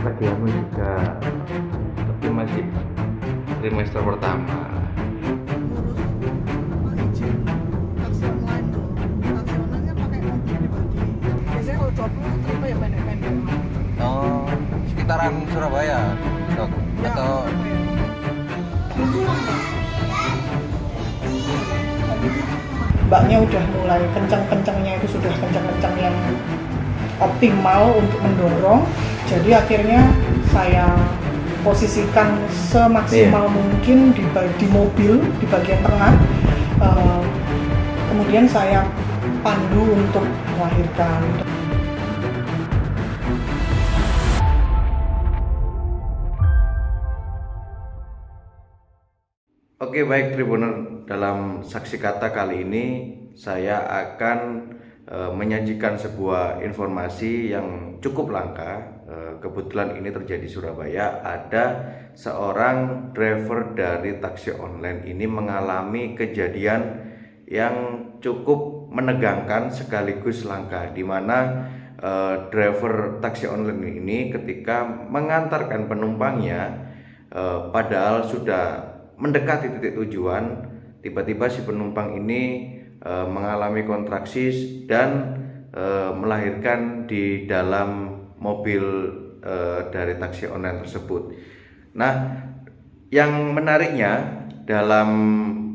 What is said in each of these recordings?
Lagi aku juga, tapi masih trimester pertama. Ngurus apa izin taksi online tuh. Taksi online kan pakai mobil pribadi. Biasanya kalau 20 terima ya pendek-pendek. Oh, sekitaran Surabaya, dok? Ya, Atau mbaknya udah mulai kencang-kencangnya, itu sudah kencang-kencang yang optimal untuk mendorong. Jadi akhirnya saya posisikan semaksimal mungkin di mobil di bagian tengah. Kemudian saya pandu untuk melahirkan. Oke, baik Tribuner, dalam saksi kata kali ini saya akan menyajikan sebuah informasi yang cukup langka. Kebetulan ini terjadi di Surabaya. Ada seorang driver dari taksi online ini mengalami kejadian yang cukup menegangkan sekaligus langka, di mana driver taksi online ini ketika mengantarkan penumpangnya, padahal sudah mendekati titik tujuan, tiba-tiba si penumpang ini mengalami kontraksi dan melahirkan di dalam mobil dari taksi online tersebut. Nah, yang menariknya dalam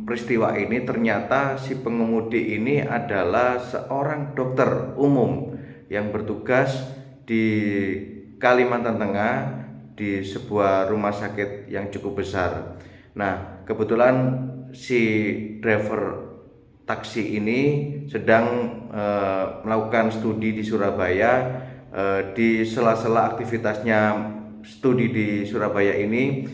peristiwa ini ternyata si pengemudi ini adalah seorang dokter umum yang bertugas di Kalimantan Tengah di sebuah rumah sakit yang cukup besar. Nah, kebetulan si driver taksi ini sedang melakukan studi di Surabaya. Di sela-sela aktivitasnya studi di Surabaya ini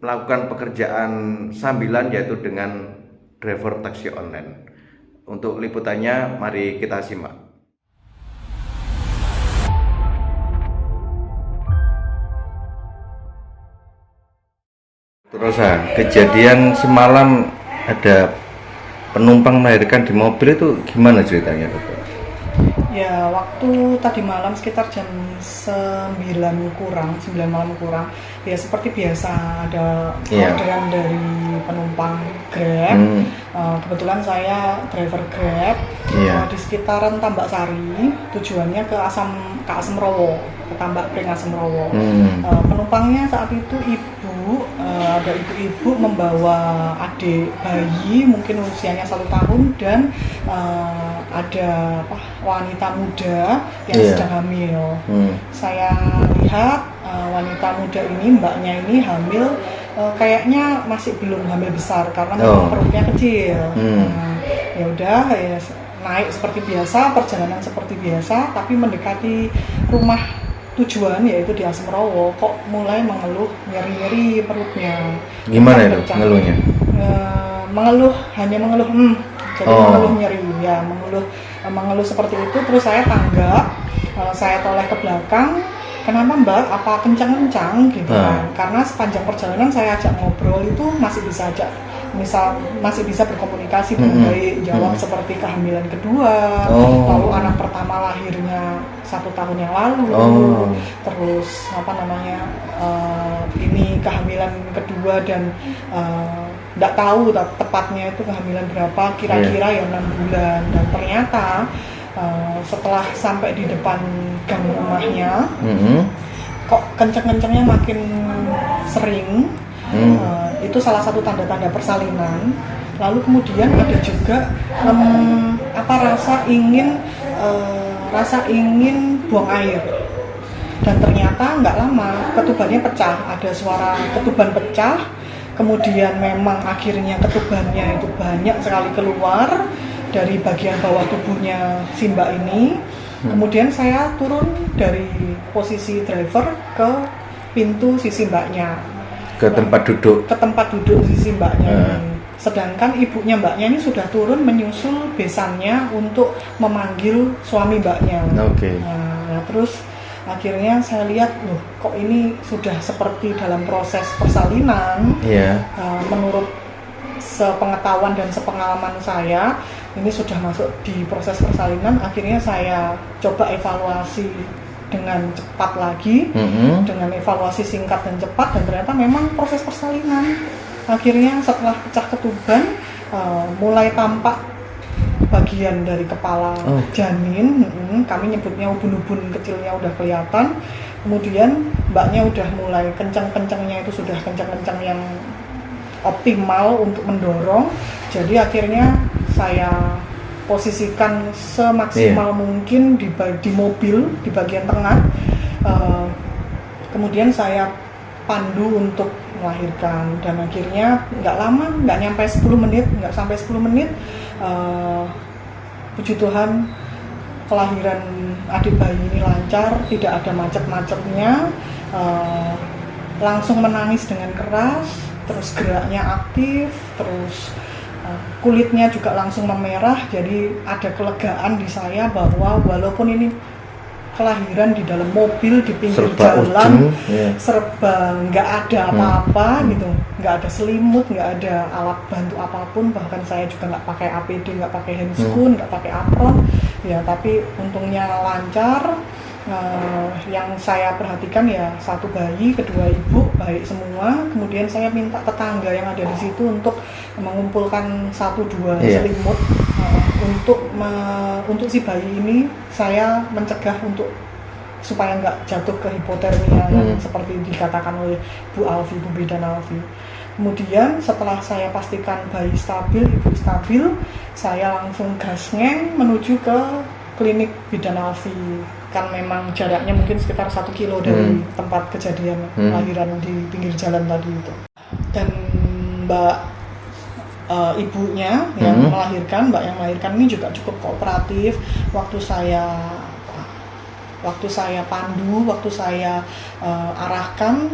melakukan pekerjaan sambilan, yaitu dengan driver taksi online. Untuk liputannya mari kita simak. Rosa, kejadian semalam ada penumpang melahirkan di mobil itu gimana ceritanya, dokter? Ya, waktu tadi malam sekitar jam 9 malam kurang. Ya seperti biasa ada orderan dari penumpang Grab. Kebetulan saya driver Grab. Di sekitaran Tambak Sari, tujuannya ke Asam Rowo, ke Tambak Pring Asam Rowo. Penumpangnya saat itu ada ibu-ibu membawa adik bayi, mungkin usianya 1 tahun, dan ada wanita muda yang sedang hamil. Saya lihat wanita muda ini, mbaknya ini hamil, kayaknya masih belum hamil besar karena perutnya kecil. Ya udah, ya, naik seperti biasa, perjalanan seperti biasa, tapi mendekati rumah tujuan yaitu di Asam Rowo kok mulai mengeluh nyeri-nyeri perutnya. Gimana itu mengeluhnya? Hanya mengeluh, jadi mengeluh nyeri, ya mengeluh seperti itu. Terus saya tanggap, saya toleh ke belakang. Kenapa mbak? Apa kencang-kencang gitu kan? Karena sepanjang perjalanan saya ajak ngobrol itu masih bisa berkomunikasi dengan baik, jawab seperti kehamilan kedua, lalu anak pertama lahirnya 1 tahun yang lalu, terus ini kehamilan kedua dan nggak tahu tepatnya itu kehamilan berapa, kira-kira ya 6 bulan. Dan ternyata setelah sampai di depan gang rumahnya, kok kenceng-kencengnya makin sering. Itu salah satu tanda-tanda persalinan. Lalu kemudian ada juga rasa ingin buang air. Dan ternyata nggak lama ketubannya pecah, ada suara ketuban pecah. Kemudian memang akhirnya ketubannya itu banyak sekali keluar dari bagian bawah tubuhnya si mbak ini. Kemudian saya turun dari posisi driver ke pintu sisi mbaknya, ke tempat duduk sisi mbaknya. Sedangkan ibunya mbaknya ini sudah turun menyusul besannya untuk memanggil suami mbaknya. Nah, terus akhirnya saya lihat, loh kok ini sudah seperti dalam proses persalinan. Menurut sepengetahuan dan sepengalaman saya, ini sudah masuk di proses persalinan. Akhirnya saya coba evaluasi dengan cepat lagi, dengan evaluasi singkat dan cepat, dan ternyata memang proses persalinan. Akhirnya setelah pecah ketuban, mulai tampak bagian dari kepala janin, kami nyebutnya ubun-ubun kecilnya udah kelihatan. Kemudian mbaknya udah mulai kencang-kencangnya, itu sudah kencang-kencang yang optimal untuk mendorong. Jadi akhirnya saya posisikan semaksimal mungkin di mobil di bagian tengah, kemudian saya pandu untuk melahirkan, dan akhirnya nggak lama, nggak sampai 10 menit, puji Tuhan kelahiran adik bayi ini lancar, tidak ada macet-macetnya, langsung menangis dengan keras, terus geraknya aktif, terus kulitnya juga langsung memerah. Jadi ada kelegaan di saya bahwa walaupun ini kelahiran di dalam mobil di pinggir jalan, serba nggak ada apa-apa gitu, nggak ada selimut, nggak ada alat bantu apapun, bahkan saya juga nggak pakai APD, nggak pakai handscoon, nggak pakai apron, ya tapi untungnya lancar. Yang saya perhatikan ya satu bayi, kedua ibu baik semua. Kemudian saya minta tetangga yang ada di situ untuk mengumpulkan 1-2 selimut untuk si bayi ini. Saya mencegah supaya nggak jatuh ke hipotermia yang seperti dikatakan oleh Bu Bidan Alfi. Kemudian setelah saya pastikan bayi stabil, ibu stabil, saya langsung gasngeng menuju ke klinik Bidan Alfi. Kan memang jaraknya mungkin sekitar 1 kilo dari tempat kejadian lahiran di pinggir jalan tadi itu. Dan ibunya yang melahirkan, mbak yang melahirkan ini juga cukup kooperatif. Waktu saya pandu, waktu saya arahkan,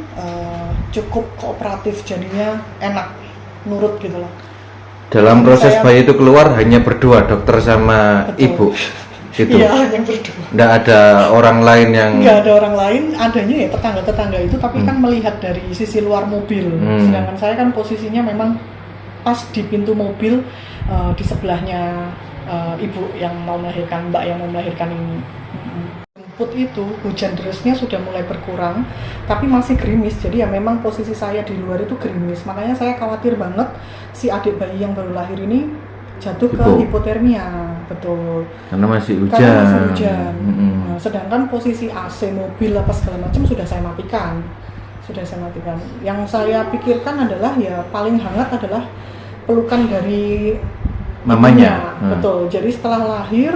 cukup kooperatif, jadinya enak, nurut gitu loh. Dalam proses bayi itu keluar hanya berdua, dokter sama ibu. Gitu. Iya, yang berdua. Nggak ada orang lain yang... Nggak ada orang lain, adanya ya tetangga-tetangga itu, tapi kan melihat dari sisi luar mobil. Sedangkan saya kan posisinya memang pas di pintu mobil, di sebelahnya ibu yang mau melahirkan, mbak yang mau melahirkan ini. Jemput itu, hujan derasnya sudah mulai berkurang, tapi masih gerimis. Jadi ya memang posisi saya di luar itu gerimis. Makanya saya khawatir banget si adik bayi yang baru lahir ini jatuh ke hipotermia, betul. Karena masih hujan. Nah, sedangkan posisi AC mobil apa segala macam sudah saya matikan. Yang saya pikirkan adalah ya paling hangat adalah pelukan dari mamanya. Betul. Jadi setelah lahir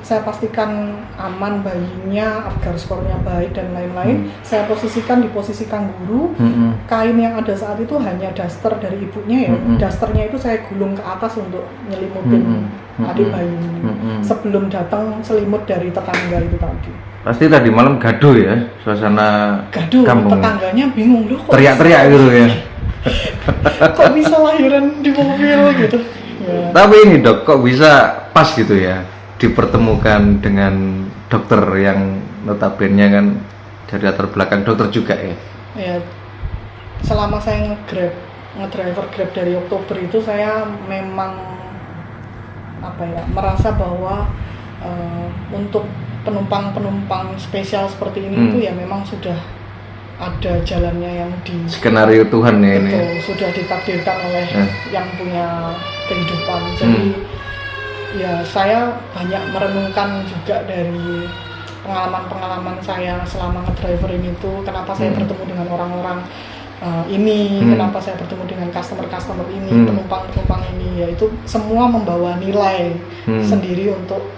saya pastikan aman bayinya, agar skornya baik dan lain-lain. Saya posisikan di posisi kangguru. Kain yang ada saat itu hanya daster dari ibunya ya. Dasternya itu saya gulung ke atas untuk nyelimutin adik bayi ini. Sebelum datang selimut dari tetangga itu tadi. Pasti tadi malam gaduh ya, suasana gaduh, kampung. Tetangganya bingung loh, teriak-teriak gitu ya. Kok bisa lahiran di mobil gitu. Ya. Tapi ini dok, kok bisa pas gitu ya dipertemukan dengan dokter yang notabene kan dari latar belakang dokter juga ya? Ya, selama saya ngedriver Grab dari Oktober itu saya memang merasa bahwa untuk penumpang spesial seperti ini itu ya memang sudah ada jalannya yang skenario Tuhan ya ini. Betul, sudah ditakdirkan oleh yang punya kehidupan. Jadi ya saya banyak merenungkan juga dari pengalaman saya selama ngedriver ini tuh, kenapa saya bertemu dengan orang-orang ini, kenapa saya bertemu dengan customer ini, penumpang ini, ya itu semua membawa nilai sendiri untuk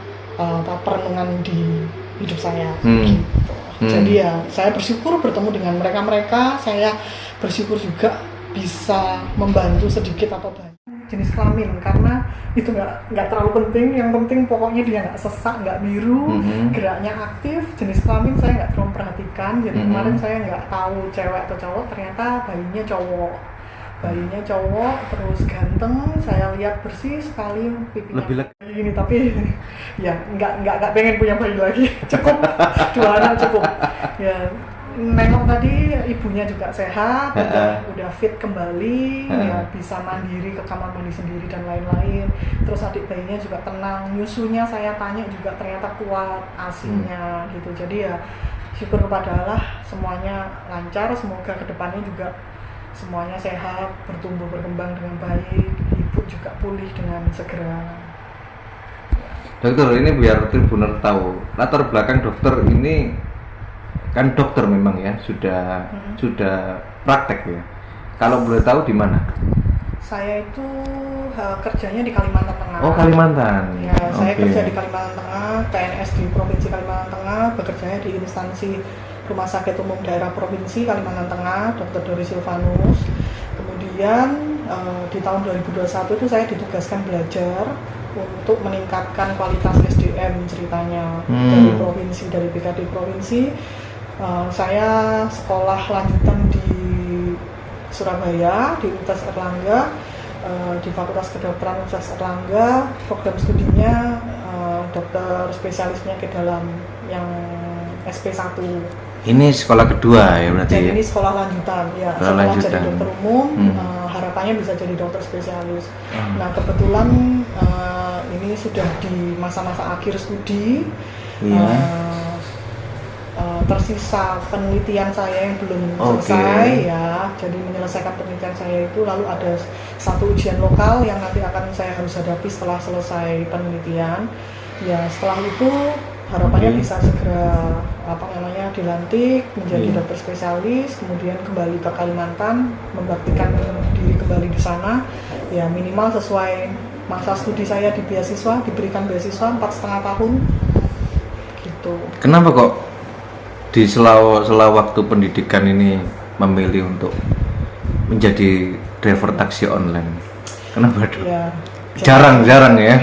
perenungan di hidup saya. Gitu. Jadi ya saya bersyukur bertemu dengan mereka, saya bersyukur juga bisa membantu sedikit atau banyak jenis kelamin, karena itu nggak terlalu penting. Yang penting pokoknya dia nggak sesak, nggak biru, geraknya aktif. Jenis kelamin saya nggak terlalu perhatikan. Jadi kemarin saya nggak tahu cewek atau cowok, ternyata bayinya cowok, terus ganteng. Saya lihat bersih sekali, pipinya lebih gini, tapi ya nggak pengen punya bayi lagi. Cukup 2 anak cukup. Ya nengok tadi ibunya juga sehat, udah fit kembali, ya bisa mandiri ke kamar mandi sendiri dan lain-lain. Terus adik bayinya juga tenang, nyusunya saya tanya juga ternyata kuat, ASI-nya gitu. Jadi ya syukur kepada Allah semuanya lancar, semoga kedepannya juga semuanya sehat, bertumbuh berkembang dengan baik, ibu juga pulih dengan segera. Dokter, ini biar Tribuner tahu latar belakang dokter ini, kan dokter memang ya, sudah praktek ya. Kalau boleh tahu di mana? Saya itu kerjanya di Kalimantan Tengah. Oh, Kalimantan. Ya, saya kerja di Kalimantan Tengah, PNS di Provinsi Kalimantan Tengah, bekerjanya di instansi Rumah Sakit Umum Daerah Provinsi Kalimantan Tengah, Dr. Dori Silvanus. Kemudian di tahun 2021 itu saya ditugaskan belajar untuk meningkatkan kualitas SDM ceritanya dari provinsi, dari BKD provinsi. Saya sekolah lanjutan di Surabaya, di Universitas Erlangga, di Fakultas Kedokteran Universitas Erlangga. Program studinya dokter spesialisnya ke dalam yang SP1. Ini sekolah kedua ya berarti ya? Ini sekolah lanjutan ya, setelah jadi dokter umum, harapannya bisa jadi dokter spesialis. Nah kebetulan ini sudah di masa-masa akhir studi, tersisa penelitian saya yang belum selesai ya, jadi menyelesaikan penelitian saya itu, lalu ada satu ujian lokal yang nanti akan saya harus hadapi setelah selesai penelitian. Ya setelah itu harapannya bisa segera dilantik menjadi dokter spesialis, kemudian kembali ke Kalimantan, membaktikan diri kembali di sana, ya minimal sesuai masa studi saya di beasiswa, diberikan beasiswa 4,5 tahun gitu. Kenapa kok di sela waktu pendidikan ini memilih untuk menjadi driver taksi online? Kenapa dong? Ya, jarang ya.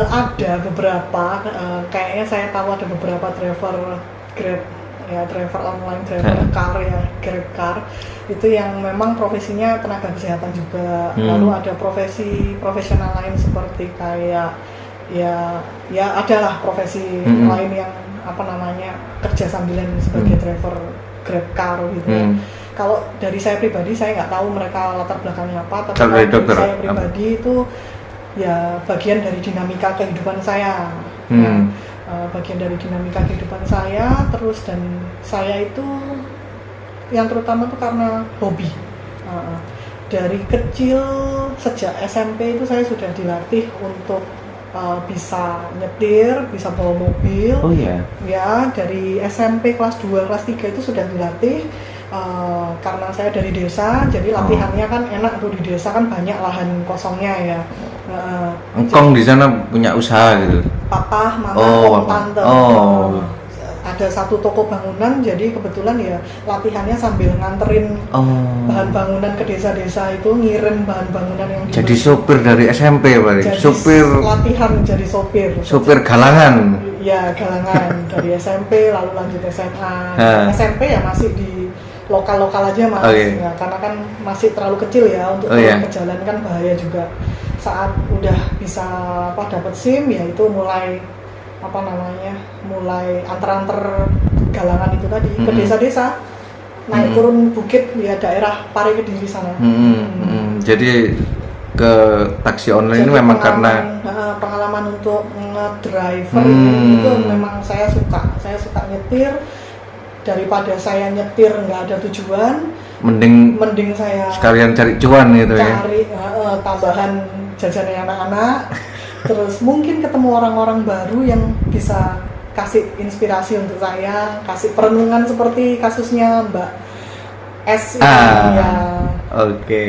Ada beberapa, kayaknya saya tahu ada beberapa driver Grab ya, driver online, driver car ya, Grab car itu yang memang profesinya tenaga kesehatan juga. Lalu ada profesional lain seperti kayak ya adalah profesi lain yang kerja sambilan sebagai driver Grab car gitu. Kalau dari saya pribadi saya nggak tahu mereka latar belakangnya apa, tapi dari saya pribadi itu ya bagian dari dinamika kehidupan saya, bagian dari dinamika kehidupan saya terus, dan saya itu yang terutama tuh karena hobi. Dari kecil sejak SMP itu saya sudah dilatih untuk bisa nyetir, bisa bawa mobil. Oh iya. Ya dari SMP kelas 2, kelas 3 itu sudah dilatih. Karena saya dari desa, jadi latihannya kan enak tuh, di desa kan banyak lahan kosongnya ya. Engkong di sana punya usaha gitu? Papa, mama, tante. Ada satu toko bangunan, jadi kebetulan ya latihannya sambil nganterin bahan bangunan ke desa-desa itu, ngirim bahan bangunan yang jadi sopir dari SMP berarti? Sopir latihan jadi sopir. Sopir galangan? Ya galangan dari SMP lalu lanjut SMA. SMP ya masih di lokal-lokal aja mas, ya, karena kan masih terlalu kecil ya untuk ke jalan kan bahaya juga. Saat udah bisa dapat SIM ya itu mulai mulai antar-antar galangan itu tadi ke desa-desa, naik turun bukit ya, daerah Pare Kediri sana. Jadi ke taksi online ini memang karena pengalaman untuk nge-driver itu memang saya suka nyetir. Daripada saya nyetir nggak ada tujuan, mending saya sekalian cari cuan gitu ya, cari tambahan jajannya anak-anak. Terus mungkin ketemu orang-orang baru yang bisa kasih inspirasi untuk saya, kasih perenungan seperti kasusnya Mbak S ini ya. Oke.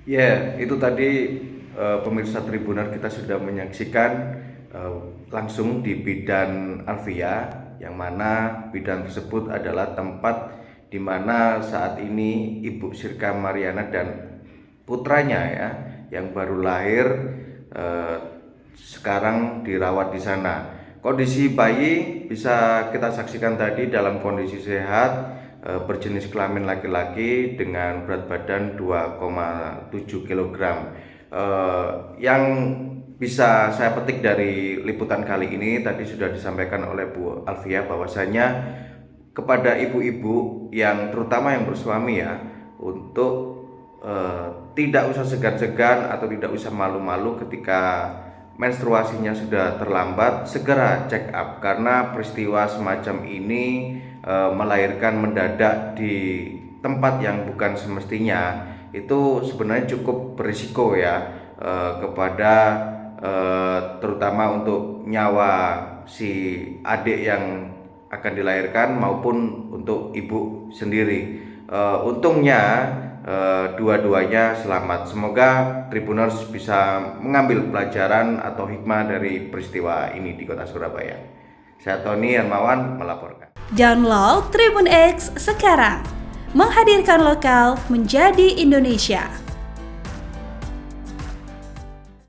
Ya, itu tadi pemirsa Tribuner, kita sudah menyaksikan langsung di Bidan Alvia, yang mana bidan tersebut adalah tempat di mana saat ini Ibu Sirka Mariana dan putranya ya yang baru lahir sekarang dirawat di sana. Kondisi bayi bisa kita saksikan tadi dalam kondisi sehat, berjenis kelamin laki-laki dengan berat badan 2,7 kg. Yang bisa saya petik dari liputan kali ini tadi sudah disampaikan oleh Bu Alvia bahwasanya kepada ibu-ibu yang terutama yang bersuami ya, untuk tidak usah segan-segan atau tidak usah malu-malu ketika menstruasinya sudah terlambat, segera check up, karena peristiwa semacam ini melahirkan mendadak di tempat yang bukan semestinya itu sebenarnya cukup berisiko ya, kepada terutama untuk nyawa si adik yang akan dilahirkan maupun untuk ibu sendiri. Untungnya dua-duanya selamat. Semoga Tribuners bisa mengambil pelajaran atau hikmah dari peristiwa ini di Kota Surabaya. Saya Tony Hermawan melaporkan. Download Tribun X sekarang, menghadirkan lokal menjadi Indonesia.